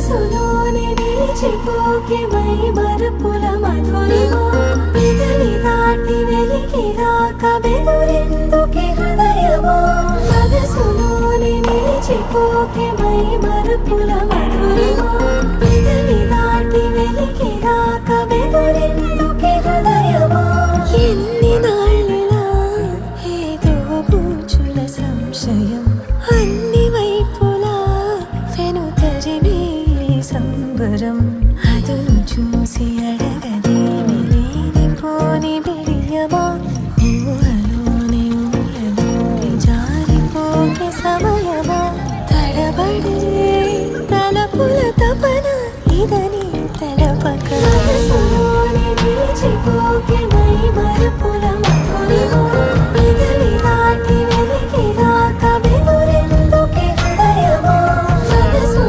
మనసులోనే నిలిచిపోకే మై మరుపుల మధురిమా పెదవి దాటి వెలికి రాక బెదురెందుకే హృదయమా మనసులోనే నిలిచిపోకే మై మరుపుల